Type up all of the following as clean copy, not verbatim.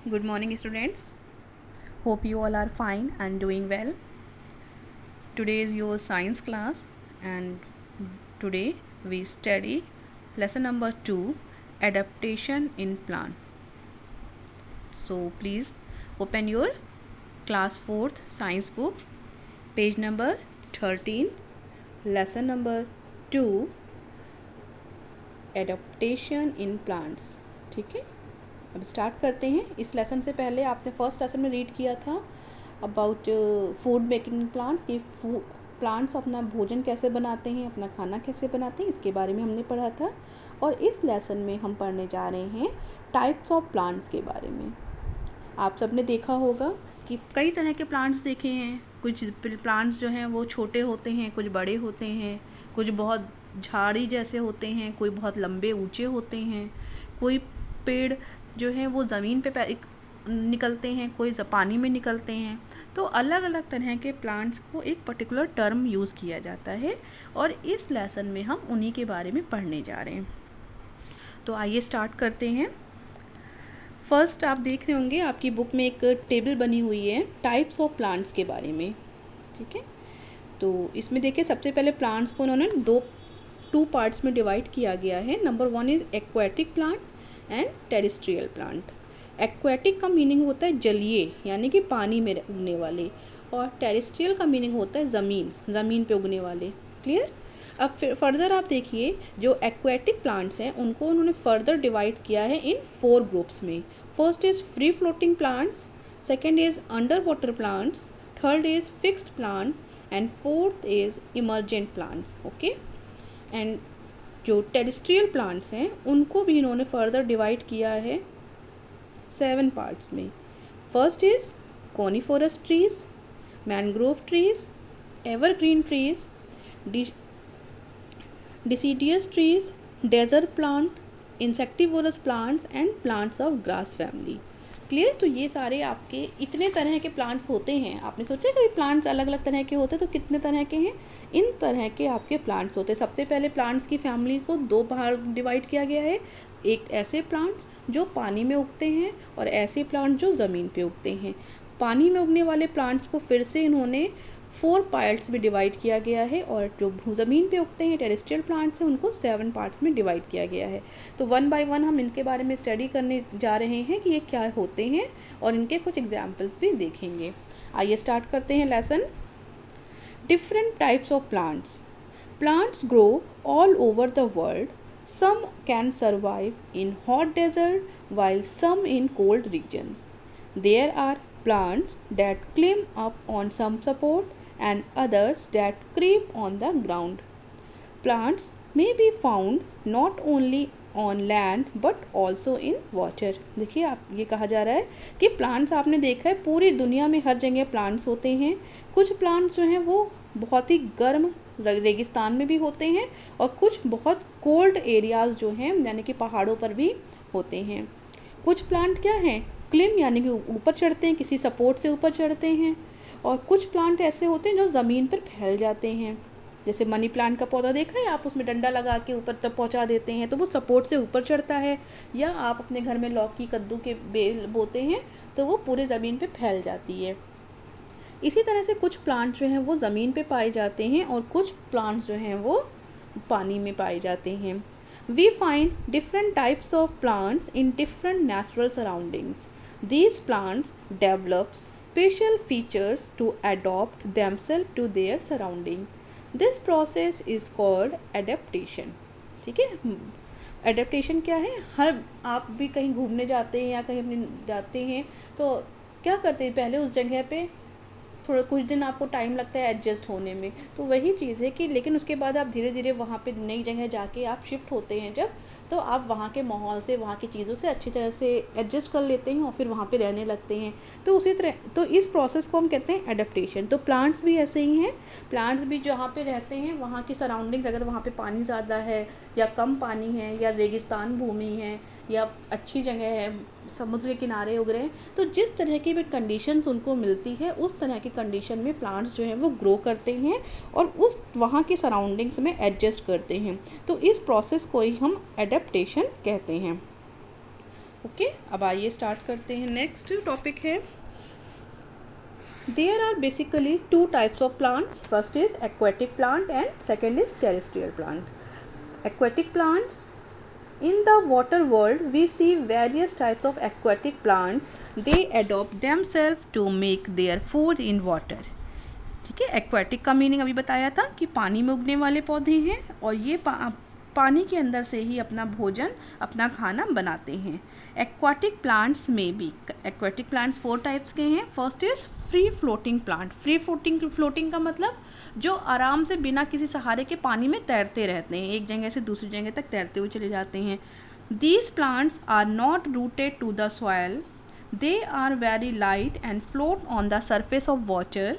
Good morning, students. Hope you all are fine and doing well. Today is your science class, and today we study lesson number 2, adaptation in plant. So please open your class 4th science book, page number 13, lesson number 2, adaptation in plants. ठीक है, अब start करते हैं। इस lesson से पहले आपने first lesson में रीड किया था अबाउट फूड मेकिंग प्लांट्स, कि प्लांट्स अपना भोजन कैसे बनाते हैं, अपना खाना कैसे बनाते हैं, इसके बारे में हमने पढ़ा था। और इस लेसन में हम पढ़ने जा रहे हैं टाइप्स ऑफ प्लांट्स के बारे में। आप सबने देखा होगा कि कई तरह के प्लांट्स देखे हैं। कुछ प्लांट्स जो हैं वो छोटे होते हैं, कुछ बड़े होते हैं, कुछ बहुत झाड़ी जैसे होते हैं, कोई बहुत लंबे ऊंचे होते हैं, कोई पेड़ जो है वो ज़मीन पे निकलते हैं, कोई पानी में निकलते हैं। तो अलग अलग तरह के प्लांट्स को एक पर्टिकुलर टर्म यूज़ किया जाता है, और इस लेसन में हम उन्हीं के बारे में पढ़ने जा रहे हैं। तो आइए स्टार्ट करते हैं। फर्स्ट आप देख रहे होंगे आपकी बुक में एक टेबल बनी हुई है टाइप्स ऑफ प्लांट्स के बारे में। ठीक है, तो इसमें देखिए सबसे पहले प्लांट्स को उन्होंने टू पार्ट्स में डिवाइड किया गया है। Number 1 is aquatic plants and terrestrial plant. Aquatic का मीनिंग होता है जलीय, यानी कि पानी में उगने वाले, और टेरेस्ट्रियल का मीनिंग होता है ज़मीन पे उगने वाले। क्लियर। अब फिर फर्दर आप देखिए, जो एक्वेटिक प्लांट्स हैं उनको उन्होंने फर्दर डिवाइड किया है इन 4 ग्रुप्स में। First is free floating plants, second is under water plants, third is fixed plant, and fourth is emergent plants. Okay. And जो टेरेस्ट्रियल प्लांट्स हैं उनको भी इन्होंने फर्दर डिवाइड किया है 7 पार्ट्स में। First is coniferous trees, mangrove trees, evergreen trees, deciduous trees, desert plant, insectivorous plants and plants of grass family. Clear. तो ये सारे आपके इतने तरह के प्लांट्स होते हैं। आपने सोचा कभी प्लांट्स अलग अलग तरह के होते हैं, तो कितने तरह के हैं? इन तरह के आपके प्लांट्स होते हैं। सबसे पहले प्लांट्स की फैमिली को 2 भाग डिवाइड किया गया है। एक ऐसे प्लांट्स जो पानी में उगते हैं, और ऐसे प्लांट्स जो ज़मीन पे उगते हैं। पानी में उगने वाले प्लांट्स को फिर से इन्होंने 4 पार्ट्स में डिवाइड किया गया है, और जो ज़मीन पे उगते हैं टेरेस्ट्रियल प्लांट्स हैं उनको 7 पार्ट्स में डिवाइड किया गया है। तो 1 बाय 1 हम इनके बारे में स्टडी करने जा रहे हैं कि ये क्या होते हैं, और इनके कुछ एग्जाम्पल्स भी देखेंगे। आइए स्टार्ट करते हैं lesson. Different types of plants. Plants grow all over the world. Some can survive in hot desert while some in cold regions. There are plants that climb up on some support and others that creep on the ground. Plants may be found not only on land but also in water. देखिए आप ये कहा जा रहा है कि plants आपने देखा है पूरी दुनिया में हर जगह प्लांट्स होते हैं। कुछ प्लांट्स जो हैं वो बहुत ही गर्म रेगिस्तान में भी होते हैं, और कुछ बहुत कोल्ड एरियाज़ जो हैं यानी कि पहाड़ों पर भी होते हैं। कुछ प्लांट क्या हैं? क्लिम यानी कि ऊपर चढ़ते हैं, किसी सपोर्ट से ऊपर चढ़ते हैं। और कुछ प्लांट ऐसे होते हैं जो ज़मीन पर फैल जाते हैं। जैसे मनी प्लांट का पौधा देखा है आप, उसमें डंडा लगा के ऊपर तक पहुंचा देते हैं तो वो सपोर्ट से ऊपर चढ़ता है। या आप अपने घर में लौकी कद्दू के बेल बोते हैं तो वो पूरे ज़मीन पे फैल जाती है। इसी तरह से कुछ प्लांट जो हैं वो ज़मीन पे पाए जाते हैं, और कुछ प्लांट्स जो हैं वो पानी में पाए जाते हैं। We find different types of plants in different natural surroundings. These plants develop special features to adapt themselves to their surrounding. This process is called adaptation. ठीक है। एडेप्टेशन क्या है? हर आप भी कहीं घूमने जाते हैं या कहीं अपने जाते हैं तो क्या करते हैं, पहले उस जगह पे थोड़ा कुछ दिन आपको टाइम लगता है एडजस्ट होने में, तो वही चीज़ है कि लेकिन उसके बाद आप धीरे धीरे वहाँ पे नई जगह जाके आप शिफ्ट होते हैं जब, तो आप वहाँ के माहौल से, वहाँ की चीज़ों से अच्छी तरह से एडजस्ट कर लेते हैं और फिर वहाँ पे रहने लगते हैं। तो उसी तरह तो इस प्रोसेस को हम कहते हैं एडेप्टेशन। तो प्लांट्स भी ऐसे ही हैं। प्लांट्स भी जहाँ पे रहते हैं वहाँ की सराउंडिंग्स, अगर वहाँ पे पानी ज़्यादा है या कम पानी है या रेगिस्तान भूमि है या अच्छी जगह है, समुद्र के किनारे उग रहे हैं, तो जिस तरह की भी कंडीशंस उनको मिलती है उस तरह की कंडीशन में प्लांट्स जो हैं वो ग्रो करते हैं और उस वहाँ की सराउंडिंग्स में एडजस्ट करते हैं। तो इस प्रोसेस को ही हम एडेप्टेशन कहते हैं। ओके, अब आइए स्टार्ट करते हैं। नेक्स्ट टॉपिक है, there are basically two types of plants, first is aquatic plant and second is terrestrial plant. Aquatic plants, in the water world we see various types of aquatic plants. They adopt themselves to make their food in water. ठीक है, aquatic का meaning अभी बताया था कि पानी में उगने वाले पौधे हैं और ये पानी के अंदर से ही अपना भोजन, अपना खाना बनाते हैं। एक्वाटिक प्लांट्स में भी, एक्वाटिक प्लांट्स 4 टाइप्स के हैं। First is free floating plant. Free floating का मतलब जो आराम से बिना किसी सहारे के पानी में तैरते रहते हैं, एक जगह से दूसरी जगह तक तैरते हुए चले जाते हैं। These plants are not rooted to the soil, they are very light and float on the surface of water.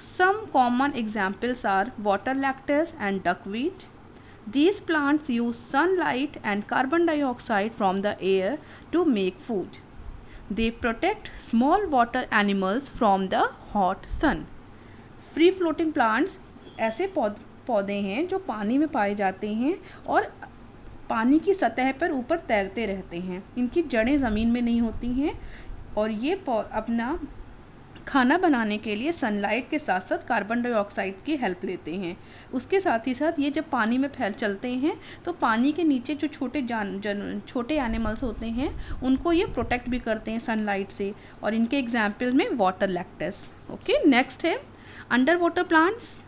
Some common examples are water cactus and duckweed. These plants use sunlight and carbon dioxide from the air to make food. They protect small water animals from the hot sun. Free floating plants ऐसे पौधे हैं जो पानी में पाए जाते हैं और पानी की सतह पर ऊपर तैरते रहते हैं। इनकी जड़ें ज़मीन में नहीं होती हैं और ये अपना खाना बनाने के लिए सनलाइट के साथ साथ कार्बन डाइऑक्साइड की हेल्प लेते हैं। उसके साथ ही साथ ये जब पानी में चलते हैं तो पानी के नीचे जो छोटे एनिमल्स होते हैं उनको ये प्रोटेक्ट भी करते हैं सनलाइट से, और इनके एग्जाम्पल में वाटर लैक्टस। ओके, नेक्स्ट है under water plants.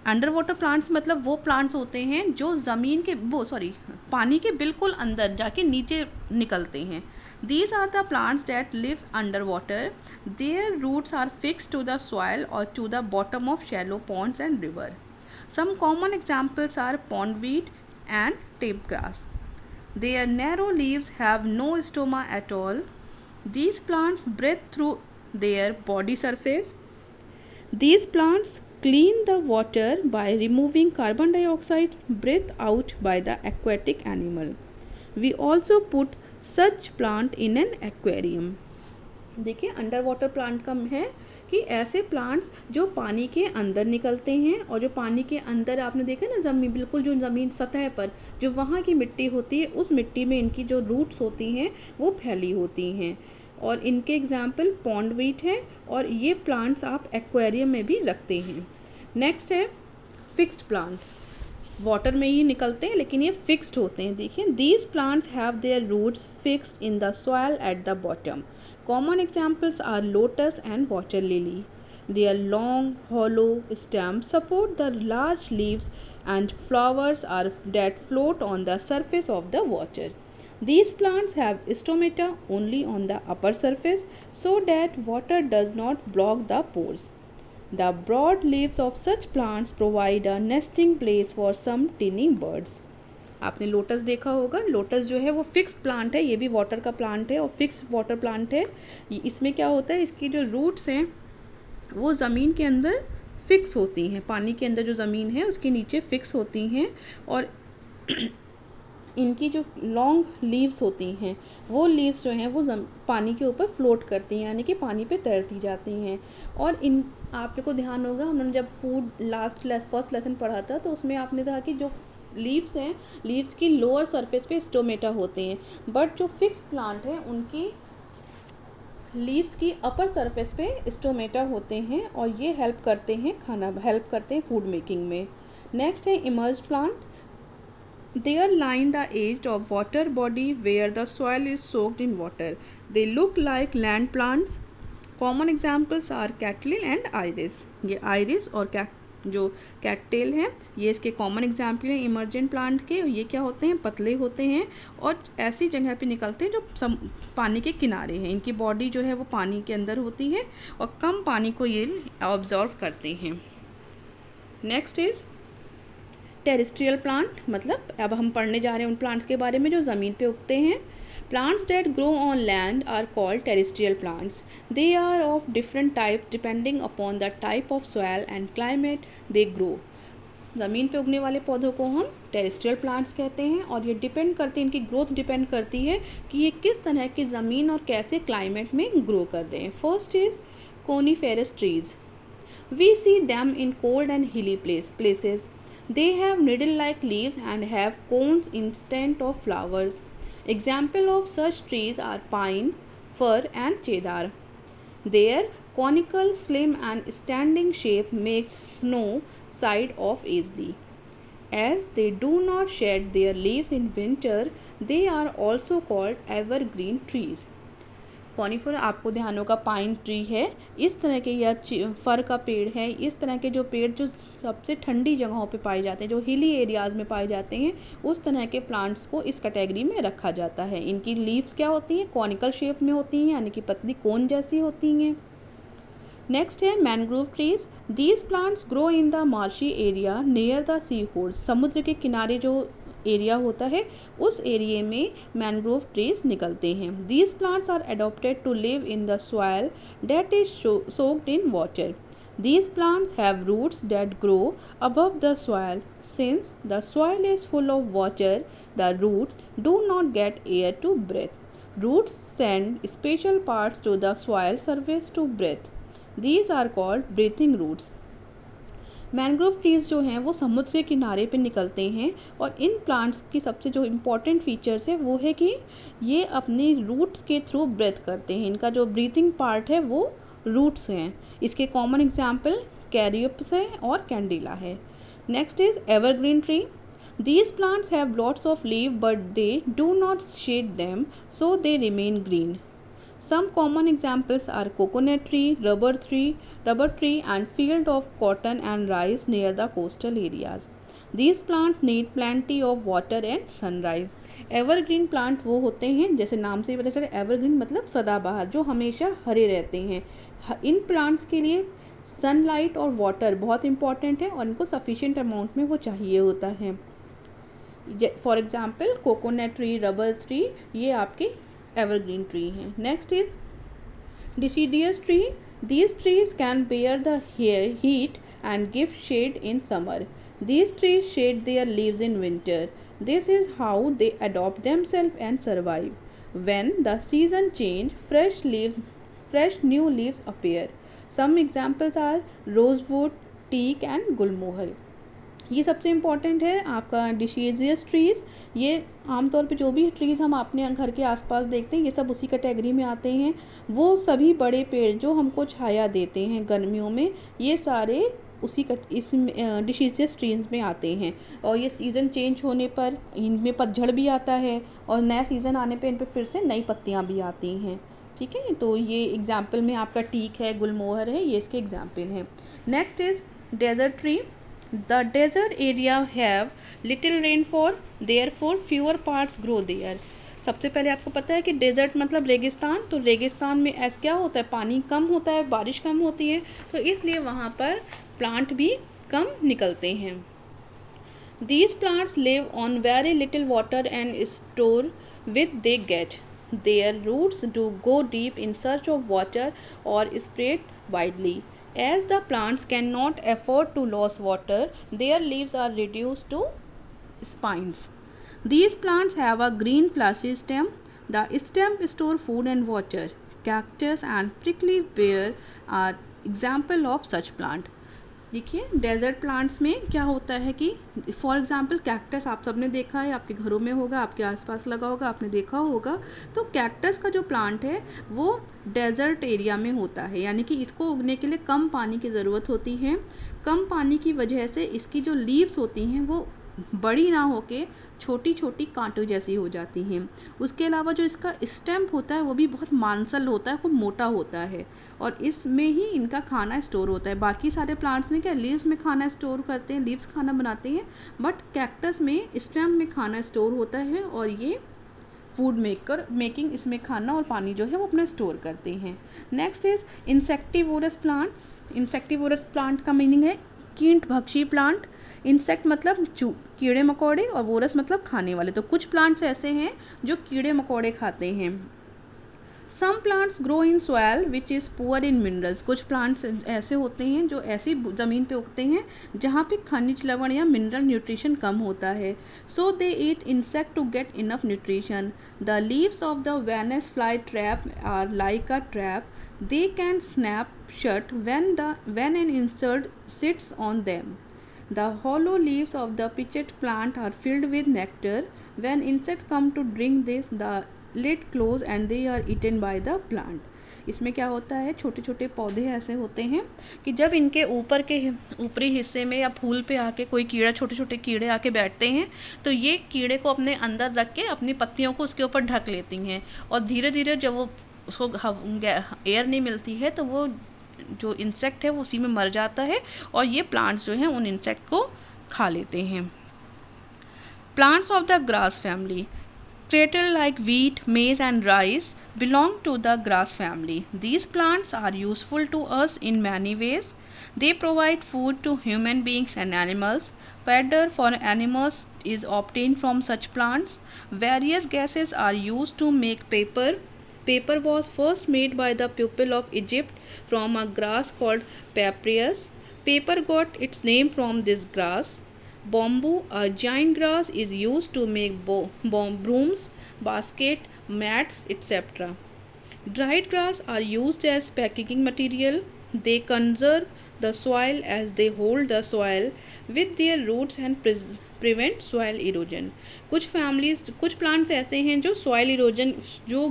Under water plants मतलब वो प्लांट्स होते हैं जो पानी के बिल्कुल अंदर जाके नीचे निकलते हैं। These are the plants that lives underwater. Their roots are fixed to the soil or to the bottom of shallow ponds and river. Some common examples are pondweed and tape grass. Their narrow leaves have no stoma at all. These plants breathe through their body surface. These plants clean the water by removing carbon dioxide breathed out by the aquatic animal. We also put such plant in an aquarium. देखिए, under water plant का है कि ऐसे plants जो पानी के अंदर निकलते हैं और जो पानी के अंदर आपने देखा ना ज़मीन, बिल्कुल जो ज़मीन सतह पर जो वहाँ की मिट्टी होती है उस मिट्टी में इनकी जो रूट्स होती हैं वो फैली होती हैं। और इनके एग्जाम्पल पॉन्डवीट है और ये प्लांट्स आप एक्वेरियम में भी रखते हैं। नेक्स्ट है फिक्स्ड प्लांट। वाटर में ही निकलते हैं लेकिन ये फिक्स्ड होते हैं। देखिए, these plants have their roots fixed in the soil at the bottom. Common examples are lotus and water lily. Their long hollow stem support the large leaves and flowers are that float on the surface of the water. These plants have stomata only on the upper surface so that water does not block the pores. The broad leaves of such plants provide a nesting place for some tiny birds. आपने lotus देखा होगा। Lotus जो है वो fix plant है, ये भी water का प्लांट है और फिक्स वाटर प्लांट है। इसमें क्या होता है, इसकी जो रूट्स हैं वो ज़मीन के अंदर फिक्स होती हैं, पानी के अंदर जो ज़मीन है उसके नीचे फिक्स होती हैं और इनकी जो लॉन्ग लीव्स होती हैं वो लीव्स जो हैं वो पानी के ऊपर फ्लोट करती हैं, यानी कि पानी पे तैरती जाती हैं। और इन आपको को ध्यान होगा, हमने जब फर्स्ट लेसन पढ़ा था तो उसमें आपने कहा कि जो लीव्स हैं, लीव्स की लोअर सरफेस पे स्टोमेटा होते हैं, बट जो फिक्स प्लांट है उनकी लीव्स की अपर सरफेस पे स्टोमेटा होते हैं और ये हेल्प करते हैं फूड मेकिंग में। नेक्स्ट है emerge plant. They are line the edge of water body where the soil is soaked in water. They look like land plants. Common examples are cattail and iris. ये iris और जो कैटटेल है ये इसके common example हैं emergent plant के। ये क्या होते हैं, पतले होते हैं और ऐसी जगह पे निकलते हैं जो पानी के किनारे हैं। इनकी बॉडी जो है वो पानी के अंदर होती है और कम पानी को ये ऑब्जर्व करते हैं। नेक्स्ट इज़ टेरेस्ट्रियल प्लांट, मतलब अब हम पढ़ने जा रहे हैं उन प्लांट्स के बारे में जो ज़मीन पे उगते हैं। Plants that grow on land are called terrestrial plants. They are of different type depending upon the type of soil and climate they grow. ज़मीन पे उगने वाले पौधों को हम टेरेस्ट्रियल प्लांट्स कहते हैं और ये डिपेंड करते हैं, इनकी ग्रोथ डिपेंड करती है कि ये किस तरह की ज़मीन और कैसे क्लाइमेट में ग्रो कर रहे हैं. First is coniferous trees. We see them in cold and hilly places. They have needle-like leaves and have cones instead of flowers. Example of such trees are pine, fir and cedar. Their conical, slim and standing shape makes snow side off easily. As they do not shed their leaves in winter, they are also called evergreen trees. Conifer आपको ध्यान होगा pine tree है, इस तरह के या फर का पेड़ है, इस तरह के जो पेड़ जो सबसे ठंडी जगहों पे पाए जाते हैं, जो हिली एरियाज़ में पाए जाते हैं, उस तरह के प्लांट्स को इस कैटेगरी में रखा जाता है. इनकी लीव्स क्या होती हैं, कॉनिकल शेप में होती हैं, यानी कि पतली कोन जैसी होती हैं. नेक्स्ट है mangrove trees. These plants grow in the marshy area near the sea shores. समुद्र के किनारे जो एरिया होता है उस एरिया में मैनग्रोव ट्रीज निकलते हैं. These plants are adopted to live in the soil that is soaked in water. These plants have roots that grow above the soil. Since the soil is full of water, the roots do not get air to breathe. Roots send special parts to the soil surface to breathe. These are called breathing roots. Mangrove trees जो हैं वो समुद्र के किनारे पे निकलते हैं और इन प्लांट्स की सबसे जो इम्पॉर्टेंट फीचर्स है वो है कि ये अपने रूट्स के थ्रू ब्रेथ करते हैं. इनका जो ब्रीथिंग पार्ट है वो रूट्स हैं. इसके कॉमन एग्जाम्पल कैरियोप्स है और कैंडिला है. Next is evergreen tree. These plants have lots of leaves but they do not shade them, so they remain green. Some common examples are coconut tree, rubber tree and field of cotton and rice near the coastal areas. These plants need plenty of water and sunlight. Evergreen plant वो होते हैं, जैसे नाम से ही पता चले evergreen मतलब सदाबहार, जो हमेशा हरे रहते हैं. इन प्लांट्स के लिए सनलाइट और वाटर बहुत इंपॉर्टेंट है और इनको सफिशिएंट अमाउंट में वो चाहिए होता है. For example coconut tree, rubber tree, ये आपके evergreen tree हैं. Next is deciduous tree. These trees can bear the heat and give shade in summer. These trees shade their leaves in winter. This is how they adopt themselves and survive. When the season change, fresh new leaves appear. Some examples are rosewood, teak and गुलमोहर. ये सबसे important है आपका डिसीजियस trees. ये आमतौर पे जो भी trees हम अपने घर के आसपास देखते हैं ये सब उसी कैटेगरी में आते हैं. वो सभी बड़े पेड़ जो हमको छाया देते हैं गर्मियों में, ये सारे इस डिसीजियस ट्रीज में आते हैं. और ये सीज़न चेंज होने पर इनमें पतझड़ भी आता है और नया सीज़न आने पे इन पर फिर से नई पत्तियाँ भी आती हैं. ठीक है, तो ये एग्जाम्पल में आपका टीक है, गुलमोहर है, ये इसके एग्जाम्पल हैं. Next is desert tree. The desert area have little rainfall, therefore fewer plants grow there. सबसे पहले आपको पता है कि डेजर्ट मतलब रेगिस्तान. तो रेगिस्तान में ऐसा क्या होता है, पानी कम होता है, बारिश कम होती है, तो इसलिए वहाँ पर प्लांट भी कम निकलते हैं. These plants live on very little water and store with they get. Their roots do go deep in search of water or spread widely. As the plants cannot afford to lose water, their leaves are reduced to spines. These plants have a green fleshy stem. The stem store food and water. Cactus and prickly pear are example of such plant. देखिए desert plants में क्या होता है कि for example cactus आप सबने देखा है, आपके घरों में होगा, आपके आसपास लगा होगा, आपने देखा होगा. तो कैक्टस का जो प्लांट है वो डेजर्ट एरिया में होता है, यानी कि इसको उगने के लिए कम पानी की ज़रूरत होती है. कम पानी की वजह से इसकी जो लीव्स होती हैं वो बड़ी ना होके छोटी छोटी कांटों जैसी हो जाती हैं. उसके अलावा जो इसका स्टेम होता है वो भी बहुत मांसल होता है, खूब मोटा होता है और इसमें ही इनका खाना स्टोर होता है. बाकी सारे प्लांट्स में क्या लीव्स में खाना स्टोर करते हैं, लीव्स खाना बनाते हैं, बट कैक्टस में स्टेम में खाना स्टोर होता है और ये फूड मेकिंग इसमें खाना और पानी जो है वो अपना स्टोर करते हैं. Next is insectivorous plants. Insectivorous plant का मीनिंग है कीटभक्षी प्लांट. इंसेक्ट मतलब कीड़े मकोड़े और वोरस मतलब खाने वाले. तो कुछ प्लांट्स ऐसे हैं जो कीड़े मकोड़े खाते हैं. Some plants grow in soil which is poor in minerals. कुछ प्लांट्स ऐसे होते हैं जो ऐसी ज़मीन पे उगते हैं जहाँ पे खनिज लवण या मिनरल न्यूट्रिशन कम होता है. So they eat insect to get enough nutrition. The leaves of the Venus fly trap are like a trap. They can snap shut when an insect sits on them. The hollow leaves of the pitched plant are filled with nectar. When insects come to drink this, the lid close and they are eaten by the plant. इसमें क्या होता है, छोटे छोटे पौधे ऐसे होते हैं कि जब इनके ऊपर के ऊपरी हिस्से में या फूल पे आके कोई कीड़ा, छोटे छोटे कीड़े आके बैठते हैं, तो ये कीड़े को अपने अंदर रख के अपनी पत्तियों को उसके ऊपर ढक लेती हैं, और धीरे धीरे जब वो उसको एयर नहीं मिलती है तो वो जो इंसेक्ट है वो उसी में मर जाता है, और ये प्लांट्स जो हैं उन इंसेक्ट को खा लेते हैं। Plants of the grass family. Cattle like wheat, maize and rice belong to the grass family. These plants are useful to us in many ways. They provide food to human beings and animals. Fodder for animals is obtained from such plants. Various gases are used to make paper. Paper was first made by the people of Egypt from a grass called papyrus. Paper got its name from this grass. Bamboo, a giant grass, is used to make brooms, basket, mats, etc. Dried grass are used as packaging material. They conserve the soil as they hold the soil with their roots and prevent soil erosion. कुछ plants ऐसे हैं जो soil erosion, जो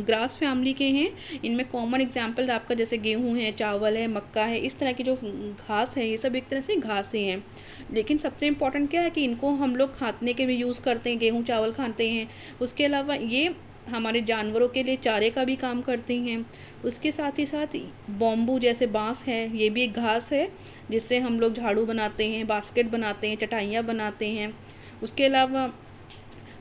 grass family के हैं, इनमें common example आपका जैसे गेहूं है, चावल है, मक्का है, इस तरह की जो घास है, ये सब एक तरह से घासें हैं। लेकिन सबसे इम्पॉर्टेंट क्या है कि इनको हम लोग खाने के भी यूज़ करते हैं, गेहूँ चावल खाते हैं। उसके अलावा ये हमारे जानवरों के लिए चारे का भी काम करती हैं। उसके साथ ही साथ बॉम्बू जैसे बांस है, ये भी एक घास है जिससे हम लोग झाड़ू बनाते हैं, बास्केट बनाते हैं, चटाइयाँ बनाते हैं। उसके अलावा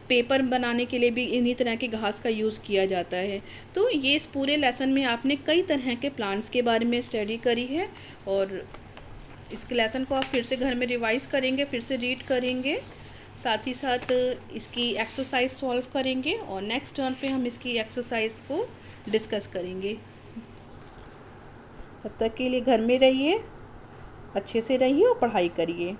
पेपर बनाने के लिए भी इन्हीं तरह की घास का यूज़ किया जाता है। तो ये इस पूरे लेसन में आपने कई तरह के प्लांट्स के बारे में स्टडी करी है, और इस लेसन को आप फिर से घर में रिवाइज़ करेंगे, फिर से रीड करेंगे, साथ ही साथ इसकी एक्सरसाइज सॉल्व करेंगे, और नेक्स्ट टर्न पे हम इसकी एक्सरसाइज को डिस्कस करेंगे। तब तक के लिए घर में रहिए, अच्छे से रहिए और पढ़ाई करिए।